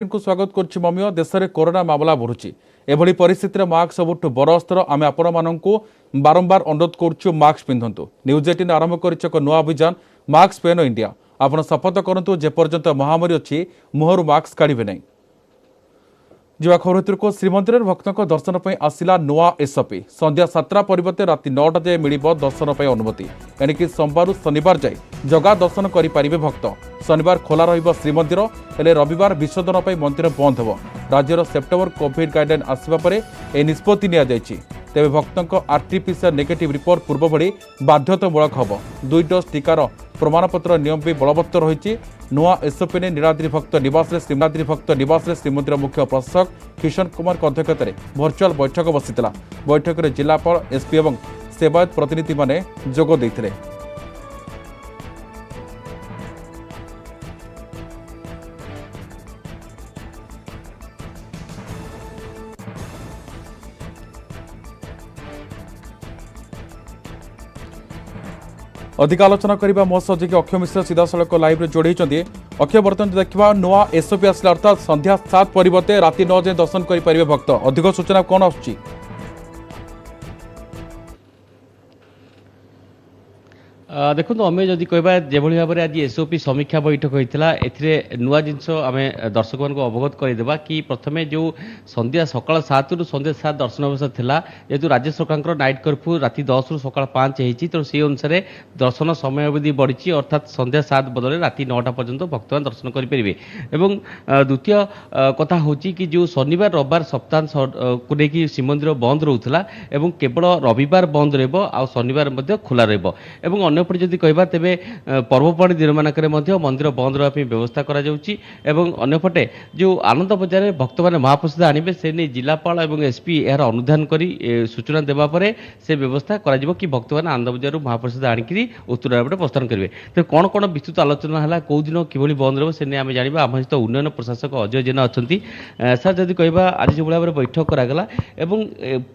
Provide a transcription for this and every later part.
को स्वागत करुच्ची मम्मी देश में कोरोना मामला बढ़ुची एभली परिस्थिति मास्क सबुठ बड़ अस्त्र आम आपण मानक बारंबार अनुरोध करुचु मास्क पिंधतु न्यूज 18 आरंभ कर एक नुआ अभियान मास्क पेन इंडिया आपण शपथ करूँ जेपर्यंत महामारी अच्छी मुहर मास्क काढ़े नहीं जा खबर को श्रीमंदिर भक्तों दर्शन पर आसला नुआ एसओपी संध्या 7टा परिवर्ते राति 9टा जाए मिल दर्शन पर अनुमति एणिकी सोमवार शनिवार जाए जगा दर्शन करेंगे भक्त शनिवार खोला रहिबो श्रीमंदिर हेले रविवार विसर्जन पर मंदिर बंद हो राज्यर सेप्टेम्बर कोविड गाइडलाइन आसवा पर यह निष्पत्ति निया जायछि तेबे भक्तों आरटीपीसीआर नेगेटिव रिपोर्ट पूर्व भली बाध्यतामूलक हम 2 डोज टीकार प्रमाणपत्र नियम भी बलवत्तर रही नुआ एसओपी ने नीलाद्री भक्त निवास श्रीनाद्री भक्त निवास श्रीमंदिर मुख्य प्रशासक किशन कुमार अध्यक्षत भर्चुआल बैठक बसीला बैठक में जिलापाल एसपी और सेवायत प्रतिनिधि माने जोग देथिले। अधिक आलोचना करने मो सह जी अक्षय मिश्र सीधा सड़क लाइव जोड़ी अक्षय बर्तमान देखा नुआ एसओपी आसला अर्थात संध्या 7 परिवर्ते राति 9 जाए दर्शन करेंगे भक्त अधिक सूचना कौन आसुची देखो अमे जदि कहबा जेभली भाव में आज एसओपी समीक्षा बैठक होता है नुआ जिनस आम दर्शक मान अवगत करदेवा कि प्रथम जो संध्या सकाल 7 रु संध्या 7 दर्शन व्यवस्था थिला जेहेतु राज्य सरकार नाइट कर्फ्यू राति 10 रु सकाल 5 होती तो से अनुसार दर्शन समय अवधि बढ़ी अर्थात संध्या 7 बदले राति 9टा पर्यंत भक्त दर्शन करेंगे एवं द्वितीय कथा हूँ कि जो शनिवार रविवार सप्ताह को लेकिन श्रीमंदिर बंद रोला और केवल रविवार बंद रहा शनिवार खुला रहा अन्यपटे जदि कहबा तेबे पर्वपर्णी दिन मानक मंदिर बंद रहा व्यवस्था करा जाउची एवं अन्यपटे जो आनंद बजार में भक्त मैंने महाप्रसाद आनिबे से नहीं जिलापाल और एसपी यार अनुधान करी सूचना देवा परे से व्यवस्था करा कि भक्त मैंने आनंद बजार महाप्रसाद आनिकी उत्तरापटे प्रस्थान करेंगे तो कौन कौन विस्तृत आलोचना है कौ दिन किभली बंद रहा से आम जाना आम सहित उन्नयन प्रशासक अजय जेना अच्छा सर जदि कहबा आज जो भाव में बैठक करागला एवं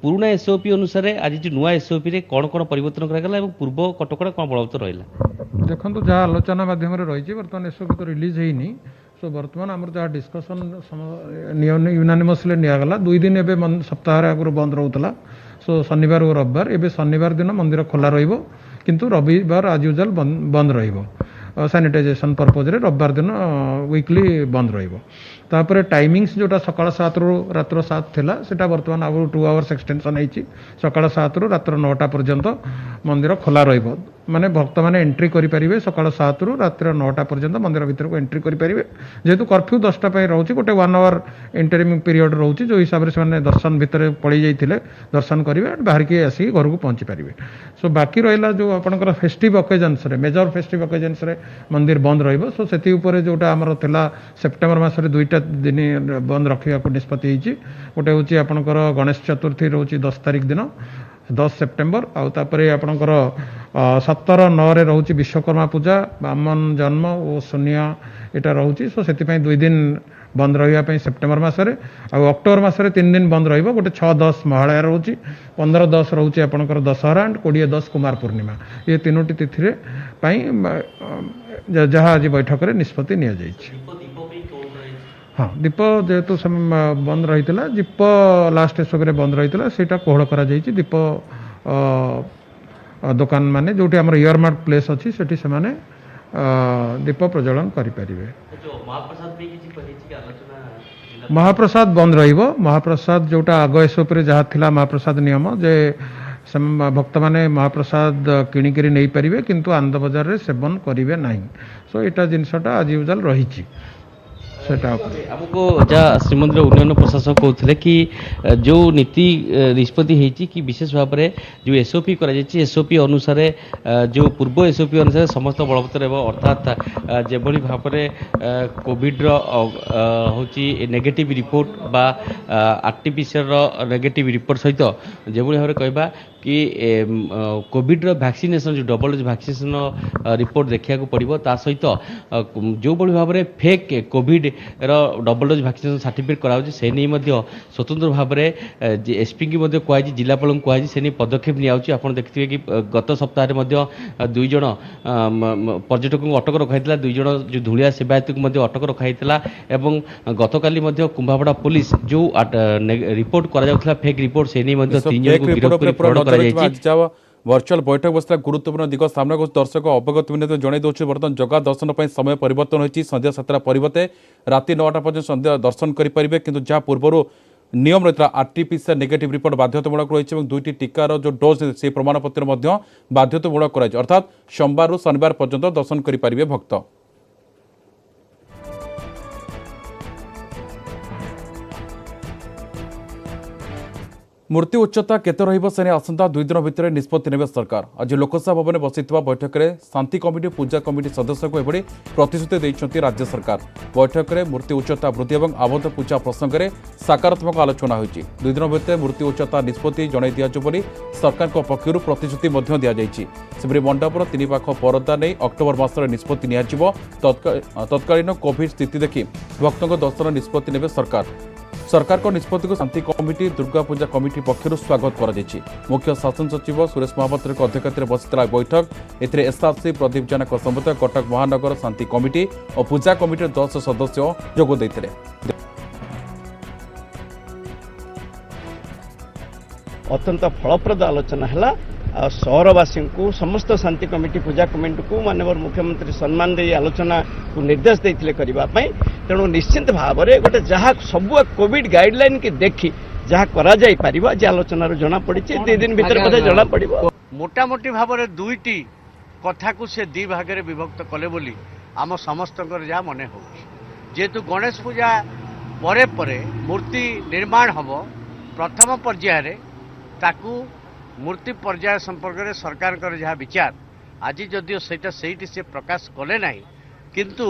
पुराना एसओपी अनुसार आज जो नुआ एसओपी कौन कौन परिवर्तन करागला एवं पूर्व कटकड़ा कौन बलवत्तर रहा देखो जहाँ आलोचना मध्यम रही बर्तमान एसओपी तो रिलीज होनी सो बर्तमान आम जहाँ डिस्कसन यूनानिमसली निगला 2 दिन एवं सप्ताह आगुरी बंद रोला सो शनिवार और रविवार एवं शनिवार दिन मंदिर खोला किंतु रविवार आज यूजुअल बंद सैनिटाइजेशन पर्पज रे रविवार दिन वीकली बंद तापर टाइमिंग्स जोटा सकाल 7 रु रात्र 7 थिला सेटा बर्तमान आगु 2 आवर्स एक्सटेंशन होती सकाल 7 रु रात्र 9टा पर्यंत मंदिर खोला माने भक्त मैंने एंट्री करेंगे सकाल 7 रु रात्र 9टा पर्यंत मंदिर भीतर को एंट्री करेंगे जेहेतु कर्फ्यू 10टा रोचे गोटे 1 आवर इंटरिम पीरियड रोचे जो हिसाब से दर्शन भितर पड़ी जाते दर्शन करेंगे बाहर की आसिक घर को पहुँची पारे सो बाकी रहा जो आपंकर festive occasions major festive occasions मंदिर बंद रही से जोटा आमर थिला सेप्टेम्बर मासरे 2टा दिन बंद रखा निष्पत्ति गोटे हूँ आपंकर गणेश चतुर्थी रोचे 10 तारिख दिन 10 सेप्टेम्बर आउे आपणकर 17-9 रोचे विश्वकर्मा पूजा बामन जन्म और शून्य यहाँ रोचे सो से 2 दिन बंद रही सेप्टेम्बर मसरे अक्टोबर मसरे 3 दिन बंद रही गोटे 6-10 महालया रोचे 15-10 रोचे आपणकर दशहरा एंड 20-10 कुमार पूर्णिमा ये 3टी तिथि जहाँ आज बैठक में निष्पत्ति नि हाँ दीप जेहेतु बंद रही दीप लास्ट एसओपी बंद रही से कोहड़ कर दीप दुकान माने जो आम इयरमार्क प्लेस अच्छी से दीप प्रज्वलन करें महाप्रसाद बंद महाप्रसाद जोटा आग एसओपी जहाँ थिला महाप्रसाद नियम जे भक्त मैंने महाप्रसाद किणिक नहीं पारे किंतु आनंद बजार रे सेवन करेंगे ना सो यहाँ जिनसटा आज यूजुअल रही हमको जहाँ श्रीमंदिर उन्नयन प्रशासक कहते कि जो नीति निष्पत्ति होती कि विशेष भाव में जो एसओपी एसओपी अनुसार जो पूर्व एसओपी अनुसार समस्त बलवत्तर अर्थात जेभली भाव में कोविड हूँ नेगेटिव रिपोर्ट बा आरटीपीसीआर नेगेटिव रिपोर्ट सहित जो भाव में कहबा कि कोविड वैक्सीनेशन जो डबल डोज वैक्सीनेशन रिपोर्ट देखा पड़ो ता सहित जो भाव में fake covid double dose vaccination certificate कराऊँ से नहीं स्वतंत्र भाव में एसपी की कहुई जिलापाल को कहुई से नहीं पदक्षेप नियाउछि। आप देखिए कि गत सप्ताह दुई जन पर्यटक को अटक रखाई दुई जन जो धूलिया सेवायत को अटक रखाई एवं गतकाली कुंभापड़ा पुलिस जो रिपोर्ट करा फेक रिपोर्ट से नहीं 3 जन को गिरफ्त कर फ्रॉड करा वर्चुअल बैठक बसला गुरुत्वपूर्ण दिग सामना को दर्शक अवगत विनोद जन दूसरे बर्तमान जगह दर्शन पर समय परिवर्तन होती संध्या 7टा परिवर्ते राति 9टा पर्यटन संध्या दर्शन करेंगे किंतु जहाँ पूर्व नियम रही आरटीपीसीआर नेगेटिव रिपोर्ट बाध्यतामूलक रही दुईटी टीकार जो डोज से प्रमाणपत्र बाध्यतामूलक अर्थात सोमवार शनिवार पर्यंत दर्शन करेंगे भक्त। मूर्ति उच्चता केते रहिबो से आसंता 2 दिन भितर निष्पत्ति नेबे सरकार। आज लोकसभा भवन बसिथिबा बैठक में शांति कमिटी पूजा कमिटी सदस्य को एभली प्रतिश्रुति दैछंती राज्य सरकार। बैठक में मूर्ति उच्चता वृद्धि और आबद्ध पूजा प्रसंग में सकारात्मक आलोचना होईछि। 2 दिन भितर मूर्ति उच्चता निष्पत्ति जणाई दियाजो बोली सरकार पक्षर प्रतिश्रुति मध्य दिया जायछि। सेबरी मंडपर 3 पाख परदा नहीं अक्टोबर मासरे निष्पत्ति नियाजिबो। तत्कालीन कोविड स्थिति देखि भक्तों दर्शन निष्पत्ति नेबे सरकार। सरकार को निष्पत्ति को शांति कमिटी दुर्गा पूजा कमिटी पक्षर स्वागत करा जायछि। मुख्य शासन सचिव सुरेश महापात्र अध्यक्षत बसिथिला बैठक एथिरे एसआरसी प्रदीप जेना समेत कटक महानगर शांति कमिटी और पूजा कमिटी 10 सदस्य जोग दैथिले। अत्यंत फलप्रद आलोचना है सहरवासी को समस्त शांति कमिटी पूजा कमिटी को माननीय मुख्यमंत्री सम्मान दे आलोचना को निर्देश देते करने तेणु निश्चित भाव में गोटे जहाँ सब कोविड गाइडलाइन की देखी जहाँ करा जाई परिबा जे आलोचना जना पड़ी 2 दिन भीतर बोधे जना पड़ो मोटामोटी भाव में 2टी कथा को से 2 भाग में विभक्त कले बोली आम समस्त जहाँ मन हो जेहेतु गणेश पूजा परे परे मूर्ति निर्माण हम प्रथम पर्यायर ताकू मूर्ति पर्याय संपर्क में सरकार जहाँ विचार आज जदिव से प्रकाश कले ना किंतु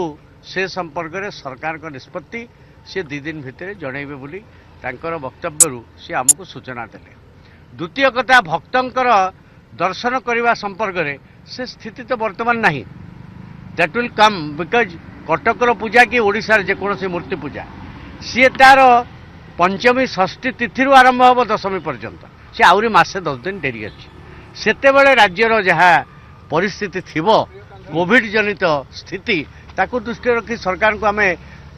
से संपर्क में सरकार निष्पत्ति से 2 दिन भितर जनइबे बोली तांकर वक्तव्य सी आमको सूचना देले। द्वितीय कथा भक्तंकर दर्शन करने संपर्क में से स्थिति तो वर्तमान नहीं दैट विल कम बिकज कटकर पूजा कि ओडिशार जेकोसी मूर्ति पूजा सी तार पंचमी षष्ठी तिथि आरंभ हम दशमी पर्यंत से आहरी मासे 10 दिन डेरी अच्छी सेतेबेले राज्यर जहाँ परिस्थिति थिबो कोविड जनित स्थिति ताकू दृष्टि रखी सरकार को आम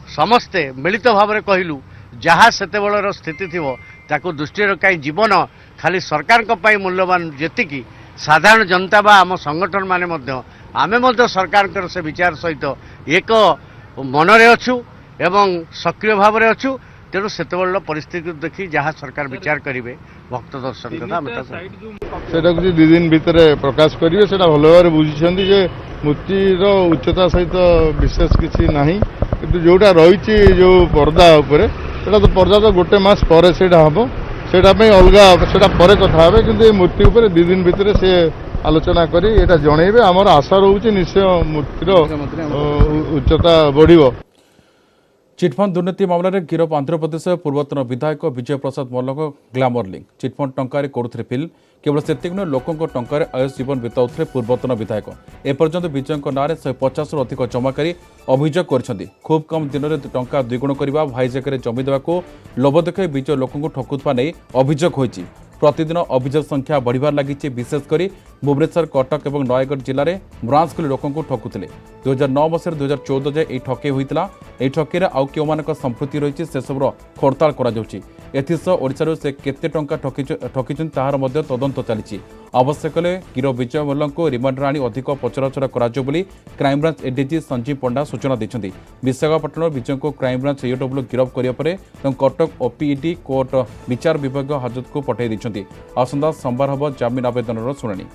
समस्ते मिलित भाव में कहलु जहाँ सेतेबेलर स्थिति थिबो ताकू दृष्टि रखी जीवन खाली सरकार मूल्यवान जेतिकी साधारण जनता बा आम संगठन माने आमे सरकार से विचार सहित एक मनरे अच्छु एवं सक्रिय भाव में अच्छु तेणु सेतेबेलर परिस्थिति देखी जहाँ सरकार विचार करेंगे भक्त दर्शन कथा सेटा 2 दिन भितर प्रकाश करेंगे से भल भाव बुझी जे मूर्तिर उच्चता सहित विशेष किसी ना कि जोटा रही जो पर्दा उपर से तो पर्दा तो 1 मास पर हम से अलग से कथा हे कि मूर्ति उपर 2 दिन भितर से आलोचना करी एटा जनइबे आमर आशा रोचे निश्चय मूर्तिर उच्चता बढ़िबो। चिटफंड दुर्नीति मामला में गिरफ आंध्र प्रदेश पूर्वतन विधायक विजय प्रसाद मल्लक ग्लामर लिंक चिटफंड टंकार करुଥିଲେ फिल्म केवल सेतिक न लोकों टंकार आयुष जीवन बिताउଥିଲେ पूर्वतन विधायक एपर्यंत विजय नाँ 150 रु अधिक जमाकारी अभियोग कर खूब कम दिन में टंका 2 गुण करने भाईजाक जमी देवा लोभ देखाई विजय लोकों ठकुवा नहीं अभियोग होती। प्रतिदिन अभियोग संख्या बढ़िबार लगी विशेषकर भुवनेश्वर कटक और नयगढ़ जिले में ब्रांच खोली लोकों ठकुले 2009 मसीह 2014 जाए यह ठके होता यह ठके आउ क्यों संपृक्ति रही से सबूर खड़ताल कर से केते टंका ठकी तार तदंत चली आवश्यक हेले गिरफ विजय मल्ल को रिमांड आनी अधिक पचराउचरा कर क्राइमब्रांच एडीजी संजीव पंडा सूचना देते। विशाखापट्टनम विजय को क्राइमब्रांच एओडब्ल्यू गिरफ करने कटक ओपीईडी कोर्ट विचार विभाग हाजत को पठाई देते। आसंता सोमवार हम जमीन आवेदन शुणाणी।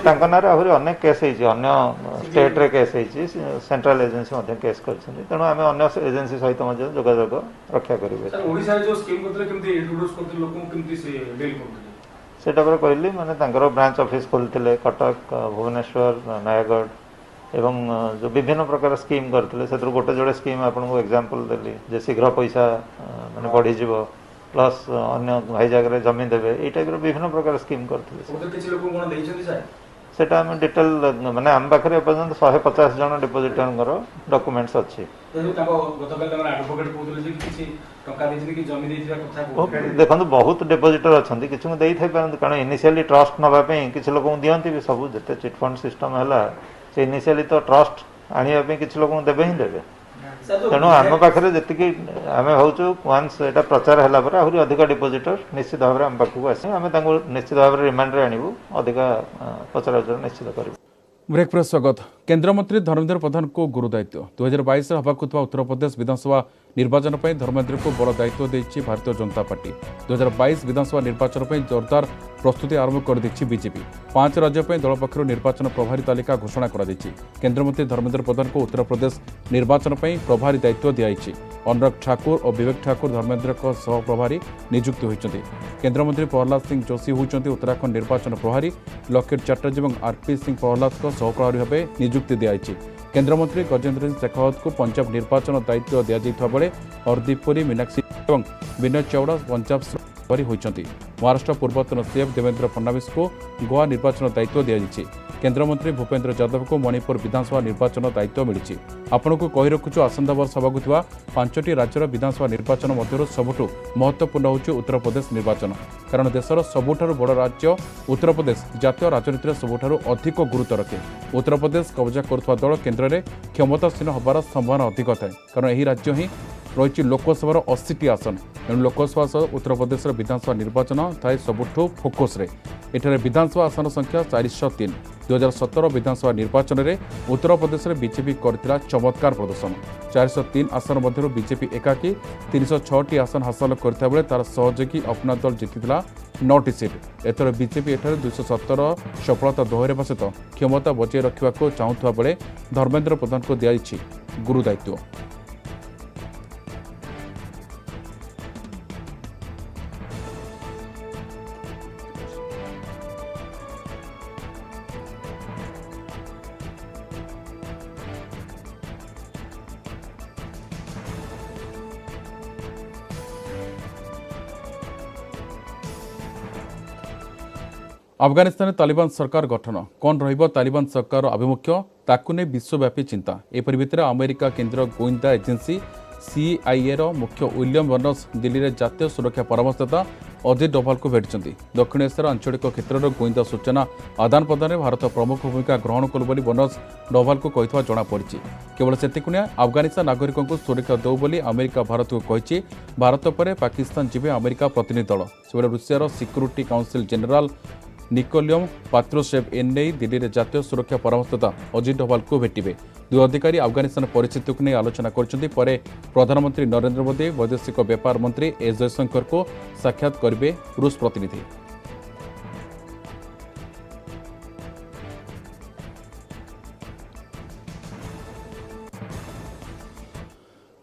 आहरी अनेक केस स्टेट रे केस सेंट्रल एजेंसी केस कर तेणु आम अन्य एजेंसी सहित जोगाजोग रक्षा करेंगे से कहली माने ब्रांच ऑफिस खोलते कटक भुवनेश्वर नयगढ़ एवं जो विभिन्न प्रकार स्कीम करते से गोटे जोड़े स्कीम आपको एग्जांपल देली जे शीघ्र पैसा माने बढ़ी जीव प्लस अन्य भाई जगह जमीन देवे ये टाइप विभिन्न प्रकार स्कीम करते सेटा आम डिटेल माने आम पाखे पर्यटन 150 जन डिपोजिटर डॉक्यूमेंट्स अच्छी देखो बहुत डिपोजिटर अच्छा किसी दे पारती कारण इनिशियली ट्रस्ट नापी किसी लोक दिखती भी सब जिते चिटफंड सिस्टम है इनिशियली तो ट्रस्ट आने किसी लोक देवे ही देवे तेणु आम पाखे जी आम भावु वन्स यहाँ प्रचार है आहरी अधिक डिपोजिटर निश्चित भाव में आम पाखक आस निश्चित भाव में रिमांड आणवु अधिक पचरा उचरा निश्चित करूँ। ब्रेक पर स्वागत। केन्द्रमंत्री धर्मेन्द्र प्रधान को गुरु दायित्व 2022 हवाक उत्तर प्रदेश विधानसभा निर्वाचन पर धर्मेन्द्र को बड़ दायित्व देती भारतीय जनता पार्टी 2022 विधानसभा निर्वाचन पर जोरदार प्रस्तुति आरंभ कर बीजेपी 5 राज्य दल पक्षर निर्वाचन प्रभारी तालिका घोषणा कर केन्द्रमंत्री धर्मेन्द्र प्रधान को उत्तर प्रदेश निर्वाचन पर प्रभारी दायित्व दिखाई अनुराग ठाकुर और विवेक ठाकुर धर्मेन्द्र सह प्रभारी नियुक्त होती केन्द्रमंत्री प्रहलाद सिंह जोशी होती उत्तराखंड निर्वाचन प्रभारी लकेट चैटर्जी और आरपी सिंह प्रहलाद सहप्रभारी भाव नियुक्ति दिखाई केन्द्रमंत्री गजेन्द्र सिंह शेखावत को पंजाब निर्वाचन दायित्व दिया बेले हरदीप पुरी मीनाक्षी और विनय चावड़ा पंजाब प्रभारी होती महाराष्ट्र पूर्वतन सीएम देवेंद्र फडणवीस को गोवा निर्वाचन दायित्व दिखाई केन्द्रमंत्री भूपेन्द्र यादव को मणिपुर विधानसभा निर्वाचन दायित्व मिली आपण को कही रखुछु आसंता वर्ष होगा 5टी राज्यर विधानसभा निर्वाचन मध्य सबुठु महत्वपूर्ण होउछि उत्तर प्रदेश निर्वाचन कारण देशर सबुठारु बड़ राज्य उत्तर प्रदेश जातीय राजनीति सबुठारु अधिक गुरुत्व रखे उत्तर प्रदेश कब्जा करुवा दल केन्द्र में क्षमतासीन होबार संभावना अधिक थाए कारण यही राज्य ही रही लोकसभार 80टी आसन तेणु लोकसभा सह उत्तर प्रदेश विधानसभा निर्वाचन थाए सबुठु फोकस रे एठारे विधानसभा आसन संख्या 403 2017 विधानसभा निर्वाचन में उत्तर प्रदेश में बीजेपी करथिला चमत्कार प्रदर्शन 403 आसन मध्य बीजेपी एकाकी 306टी आसन हासिल करता बेले तार सहयोगी अपना दल जीतिला 9टी सीट एथर बीजेपी एठारे 217 सफलता दोहराइबा सहित क्षमता बचाई रखा चाहूता बेले धर्मेन्द्र प्रधान को दिखाई गुरु दायित्व। अफगानिस्तान तालिबान सरकार गठन कौन रहिबो तालिबान सरकार आभिमुख्य ताकु ने विश्वव्यापी चिंता एपरि भितर अमेरिका केन्द्र गोइंदा एजेंसी CIA मुख्य विलियम बर्नस दिल्ली में जातीय सुरक्षा परामर्शदाता अजित डोभाल को भेटिଛନ୍ତି दक्षिण एशियार आंचलिक क्षेत्र में गोइंदा सूचना आदान प्रदान में भारत प्रमुख भूमिका ग्रहण करू बोली बर्नस डोभाल को कहितबा जणा पड़िछि केवल सेतिकुनिया अफगानिस्तान नागरिकों को सुरक्षा देउ बोली अमेरिका भारत को कहिछि भारत पर पाकिस्तान जिबे अमेरिका प्रतिनिधि दल सेबे रूसियार सिक्यूरिटी काउंसिल जनरल निकोलियम पात्रोशेव एने दिल्ली में जातीय सुरक्षा परामर्शदाता अजित डोभाल को भेटिबे दुई अधिकारी अफगानिस्तान परिस्थिति को नहीं आलोचना करछन्ति परे प्रधानमंत्री नरेंद्र मोदी वैदेशिक व्यापार मंत्री एस जयशंकर को साक्षात करेंगे रूस प्रतिनिधि।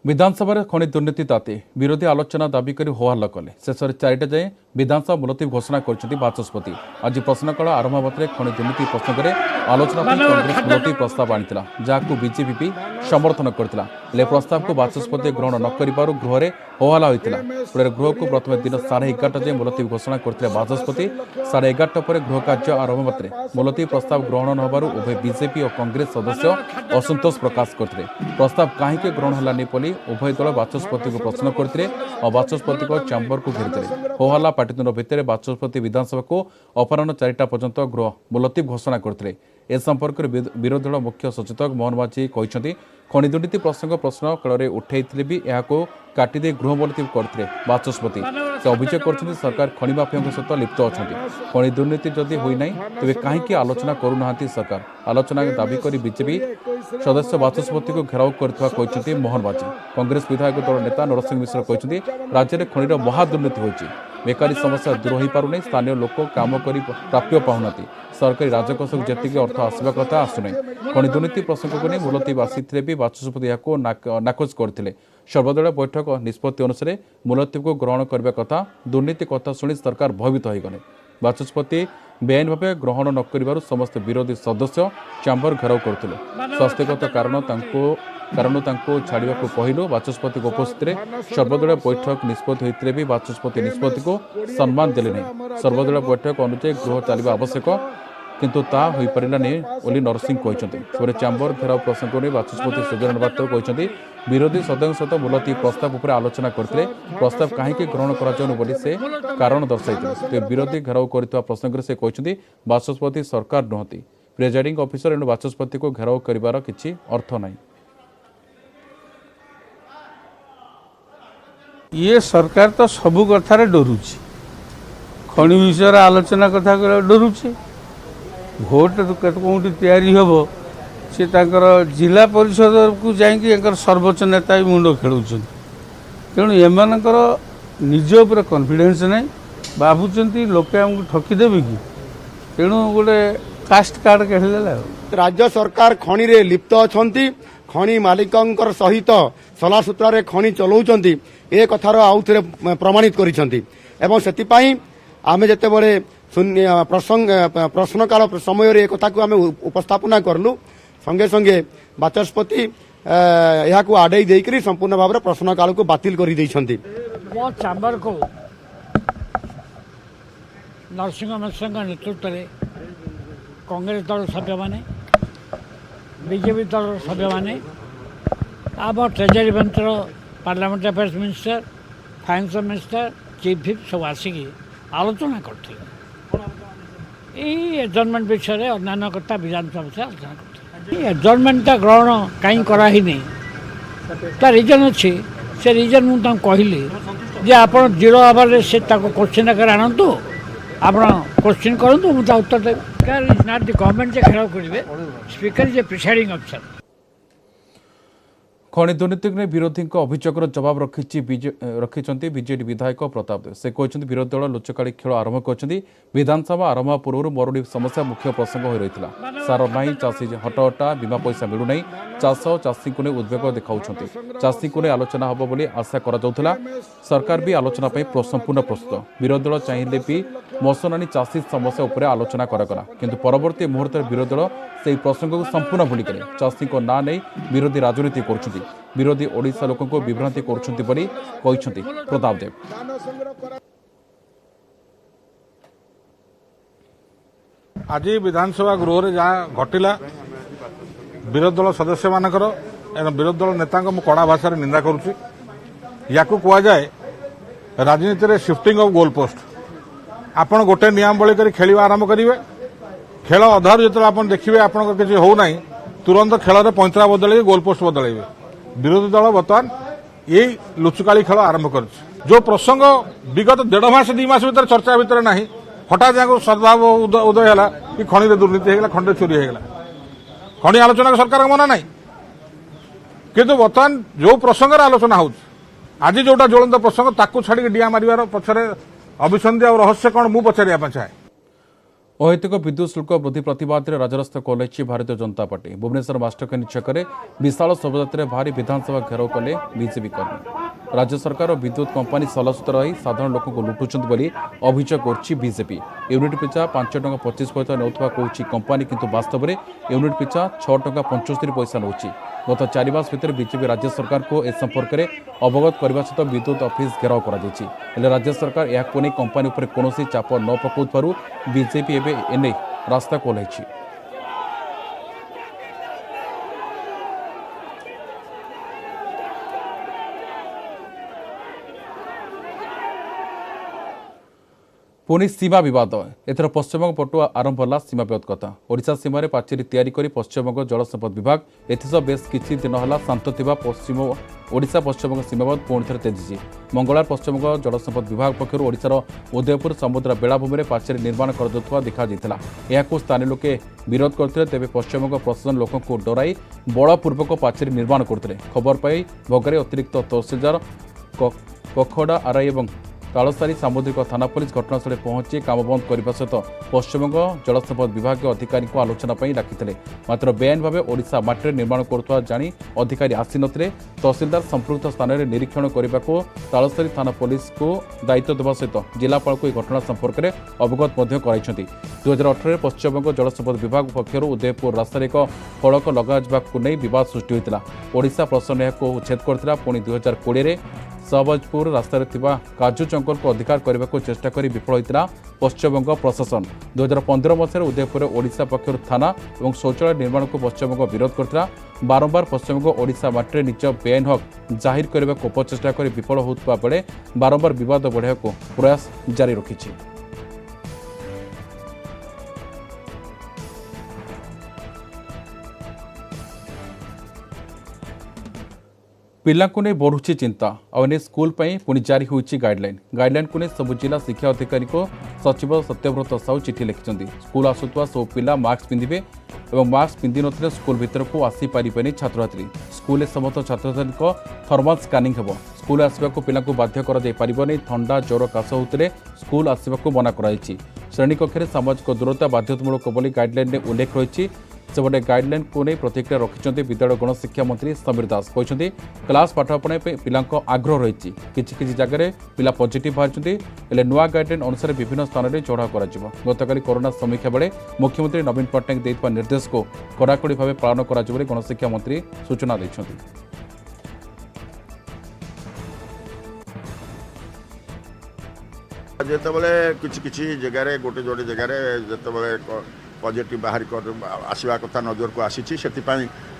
विधानसभा खनि दुर्नीति ताती विरोधी आलोचना दाबी कर होहल्ला कले शेष 4टा जाए विधानसभा मुलतवी घोषणा कर बाचस्पति आज प्रश्नकाल आरंभ मात्रे खनि दुर्नीति प्रसंग में आलोचना कांग्रेस मुलतवी प्रस्ताव आनी जहां बीजेपी भी समर्थन करता प्रस्ताव को बाचस्पति ग्रहण न कर गृह होहल्ला होता गृह को प्रथम दिन 11:30 जाए मुलतवी घोषणा करते बाचस्पति 11:30 पर गृह कार्य आरंभ मात्रे मुलतवी प्रस्ताव ग्रहण न होबारु उभय बीजेपी और कांग्रेस सदस्य असंतोष प्रकाश करते प्रस्ताव कहीं ग्रहण है उभय दल बाचस्पति को प्रश्न करते और बाचस्पति को चैम्बर को घेरते होहल्ला पाटितुंड भितर बाचस्पति विधानसभा को अपराह्न 4टा पर्यंत गृह मुलतवी घोषणा करते ए संपर्क में विरोधी दल मुख्य सचेतक मोहन माझी कहते खनि दुर्नीति प्रसंग प्रश्न काल उठाई भी यहाँ काटिदे गृह मुलतवी करते बाचस्पति से अभियोग कर सरकार खनि माफिया सहित लिप्त अच्छा खनि दुर्नीति जदि होना तेज कहीं आलोचना करूना सरकार आलोचना दाबी कर बीजेपी सदस्य बाचस्पति को घेराव कर मोहन माझी कांग्रेस विधायक दल नेता नरसिंह मिश्र कहते राज्य में खनिर महादुर्नीति होती बेकारी समस्या दूर हो पार स्थानीय लोक काम कर प्राप्य पाऊना सरकारी राजकोष को जी अर्थ आसवा कथा आसुना खनि दुर्नीति प्रसंग को नहीं मुलतवी आसी भी बाचस्पति यहाँ नाकोच करते सर्वदलीय बैठक निष्पत्ति अनुसार मुलतवी को ग्रहण करने कथा दुर्नीति कथा शुणी सरकार भयभीत होगले ବାଚସ୍ପତି बेआईन भाव ग्रहण न कर समस्त विरोधी सदस्य चैम्बर घेराव करते स्वास्थ्यगत कारण छाड़ा कहलु बाचस्पति उपस्थित में सर्वदलीय बैठक निष्पत्ति होते भी बाचस्पति निष्पत्ति को सम्मान देले नहीं। सर्वदलीय बैठक अनुଯାयी गृह चलवा आवश्यक किंतु ता हो पारानी बोली नरसिंह कहते चैम्बर घेराव प्रसंग में बाचस्पति सुजन पात्र कहते विरोधी सदस्य सहित मुलतवी प्रस्ताव उपर आलोचना करते प्रस्ताव कहीं ग्रहण कर से कारण दर्शाई विरोधी घेराव कर प्रसंग में से कहते बाचस्पति सरकार नुहति प्रिजाइडिंग ऑफिसर एणु बाचस्पति को घेराव कर किसी अर्थ नहीं। ये सरकार तो सबू कथार डरुची खनि विषय आलोचना कथा डरुची भोट कौटी तैयारी हम सी जिला परिषद को जाकर सर्वोच्च नेता भी मुंड खेलुं तेणु एमनकर निज उपर कॉन्फिडेंस नहीं भावुंट लोके आमको ठकीदेवे कि तेणु गोटे कास्ट कार्ड खेलदेला। राज्य सरकार खनि रे लिप्त अछंती खनि मालिकंकर सहित सला सूत्र खनि चलाउछंती ए कथार आउ थे प्रमाणित करिसंती एवं सेतिपाई आमे जेतेबेले प्रश्नकाल समय ए कथा को आमे उपस्थापना करलु संगे संगे बाचस्पति यहाँ को आड़े देकर संपूर्ण भाव प्रश्नकाल को बातिल कर देइछंती। मो चैम्बर को नरसिंह मिश्र नेतृत्व में कांग्रेस दल सभ्य मैंने बीजेपी दल सभ्य मैंने आम ट्रेजरी मंत्री parliament affairs minister finance minister chief whip सब आसिक आलोचना करते एडजर्नमेंट विषय में अन्य कथा विधानसभा से आलोचना करते एडजर्नमेंट ग्रहण कहीं कराही नहीं रिजन अच्छी से रिजन मुझे कहली जे आप जीरो आवर से क्वेश्चन आकर आणतु आप क्वेश्चन करूँ मुझे उत्तर देवी इज नॉट द गवर्नमेंट जे घेराव करेंगे speaker is a presiding officer. खनि दुर्नीति ने विरोधी अभियोगर जवाब रखिंट बीजेडी विधायक प्रताप देव से कहते विरोधी दल लुचकाड़ी खेल आरंभ कर विधानसभा आरंभ पूर्व मरुड़ी समस्या मुख्य प्रसंग हो रही सार नाई चाषी हटहटा बीमा पैसा मिलूना चाष चाषी को उद्वेग देखा चाषी को आलोचना हम बोली आशा करा सरकार भी आलोचना संपूर्ण प्रस्तुत विरोधी दल चाहिए भी मसनानी चाषी समस्या उपर आलोचना करागला किंतु परवर्ती मुहूर्त विरोधी दल से प्रसंग को संपूर्ण भूलिक चाषी को ना नहीं विरोधी राजनीति कर विरोधी ओडिशा लोक विभ्रांति कर प्रताप देव। आज विधानसभा गृह रे जहाँ घटिला विरोधी दल सदस्य मानकर एवं विरोधी दल नेता कड़ा भाषा निंदा करुच्ची या कहुए राजनीति रे शिफ्टिंग ऑफ गोल पोस्ट आपन गोटे नियमावली कर खेल आरंभ करेंगे खेल अधार जो आप देखिए आप किसी होना तुरंत खेल में पैंतरा बदल गोल पोस्ट बदल विरोधी दल बर्तमान यही लुचुकाली खेल आरंभ कर जो प्रसंग विगत 1.5 मास 2 मास भर चर्चा भितर ना हठात यहाँ सद्भाव उदय है कि खनि दुर्नीति होगा खंडे चोरी होगा खनि आलोचना सरकार मना ना किंतु बर्तमान जो प्रसंग आलोचना हो आज जोटा ज्वलंत प्रसंग ताकू छाड़ी डिया मार पछरे अभिसंधि और रहस्य कौन मु पचारिया चाहे। अहैतुक विद्युत शुल्क वृद्धि प्रतिवाद में राजरास्ता कले भारतीय जनता पार्टी भुवनेश्वर मास्टरकानी छकरे विशाल शोभायात्रा भारी विधानसभा घेराव कले बीजेपी कर्मी राज्य सरकार और विद्युत कंपानी सलासुतर रही साधारण लोक लुटुंट अभियोग कर बीजेपी यूनिट पिछा 5 टंका 25 पैसा नौथवा कहूँ कंपानी किंतु वास्तव में यूनिट पिछा 6 टंका 75 पैसा नौ गत 4 मास भर बीजेपी राज्य सरकार को ए संपर्क में अवगत करने सहित विद्युत ऑफिस घेराव कर राज्य सरकार यह कंपानी उपर कौन चाप न पकाउथारू बीजेपी एवं एने रास्ता खोल। पुणी सीमा बद एथर पश्चिमबंग पटु आरंभ होला सीमा विवाद कथा ओडिशा सीमार पाचेरी तैयारी करी पश्चिमबंग जल संपद विभाग एथिस बेस किछि दिन होला शांत थिबा पश्चिम ओडिशा पश्चिमबंग सीमावाद पुणी थे तेजिछि मंगलवार पश्चिमबंग जल संपद विभाग पक्षर ओडिशार उदयपुर समुद्र बेलाभूमि में पाचेरी निर्माण कर देखा स्थानीय लोके विरोध करते तेज पश्चिमबंग प्रशासन लोक डराई बलपूर्वक पाचेरी निर्माण करते खबर पाई भोगारे अतिरिक्त तहसिलदार कखड़ा आरआई और तालसारी सामुद्रिक थाना पुलिस घटनास्थल पहुंची काम बंद करने सहित पश्चिमबंग जलसंपद विभाग अधिकारी आलोचना रखिते मात्र बेआईन भाव ओडिशा माटी निर्माण करुवा जानी अधिकारी आसी नथिले तहसिलदार संपृक्त स्थान में निरीक्षण करने को तालसारी थाना पुलिस को दायित्व देवा सहित जिलापाल को घटना संपर्क में अवगत कराइछन्ति। 2018 पश्चिमबंग जलसंपद विभाग पक्षर उदयपुर रास्तार एक फलक लगाको नहीं विवाद सृष्टि होता। ओडिशा प्रशासन यह उच्छेद करथिला। पुणी 2020 सहबाजपुर रास्तार काजू जंगल को अधिकार करने को चेष्टा कर विफल होता पश्चिमबंग प्रशासन। 2015 मसीह उदयपुर ओडिशा पक्षर थाना और शौचालय निर्माण को पश्चिमबंग विरोध करता। बारंबार पश्चिमबंग ओडिशा माटी निज बेआईन हक जाहिर करने को उपचेष्टा कर विफल होता बेले बारंबार विवाद बढ़ाने को प्रयास जारी रखिछि। पिलांकु ने बढ़ुची चिंता आने स्कूल पुणी जारी होईची गाइडलाइन को ने सबु जिला शिक्षा अधिकारी को सचिव सत्यव्रत साहू चिठी लिखिं। स्कूल आसुवा सब पिला मास्क पिंधे और मास्क पिंधि नथिले स्कूल भीतर को आसी पारिबेनि छात्र छात्री। स्कूल समस्त छात्र छात्री थर्माल स्कानिंग हेबो। स्कूल आसवाक पिलांकु बाध्य कर दे पारिबनि। थंडा ज्वर काश होते स्कूल आसवाक मना कराइछि। श्रेणी कक्ष सामाजिक दूरता बाध्यतामूलक बोली गाइडलाइन में उल्लेख रही। सेपटे गाइडलाइन को नहीं प्रतिक्रिया रखिंट विद्यालय गणशिक्षा मंत्री समीर दास कहते क्लास पाठपढ़ा पिला आग्रह रही। किसी जगह पिला पॉजिटिव बाहर नुआ गाइडलाइन अनुसार विभिन्न स्थान में चढ़ाऊ कर गतकाली कोरोना समीक्षा बेले मुख्यमंत्री नवीन पट्टनायक देइथिबा निर्देश को कड़ाकड़ी भाव पालन कर गणशिक्षा मंत्री सूचना देइछन्ति। जितेबाला किसी जगार गोटे जोड़े जगार जितेबाला पॉजिटिव बाहर आसवा कथा नजर को आसी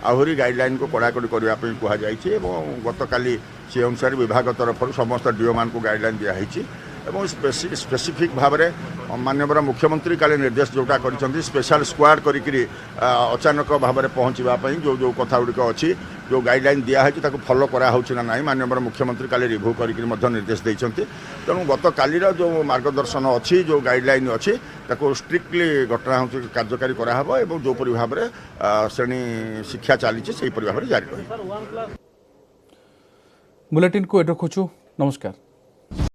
आहरी गाइडलाइन को कड़ाकड़ी करने कहुई। गतकाली से अनुसार विभाग तरफ समस्त डीओ मान को गाइडलाइन दिखाई और स्पेसिफिक भाव में माननीय मुख्यमंत्री काले निर्देश जोटा कर स्पेशल स्क्वाड करी अचानक भाव में पहुँचापी जो जो कथा गुड़िक अच्छी जो गाइडलाइन दिखाई फॉलो कराऊँ ना माननीय मुख्यमंत्री काले रिव्यू कर निर्देश देते। तेणु गतकालीर जो मार्गदर्शन अच्छी जो गाइडलाइन अच्छी स्ट्रिक्टली घटना कार्यकारी कराहब और जोपरी भाव में श्रेणी शिक्षा चली से भाव में जारी रही। बुलेटिन को एट रखुछु। नमस्कार।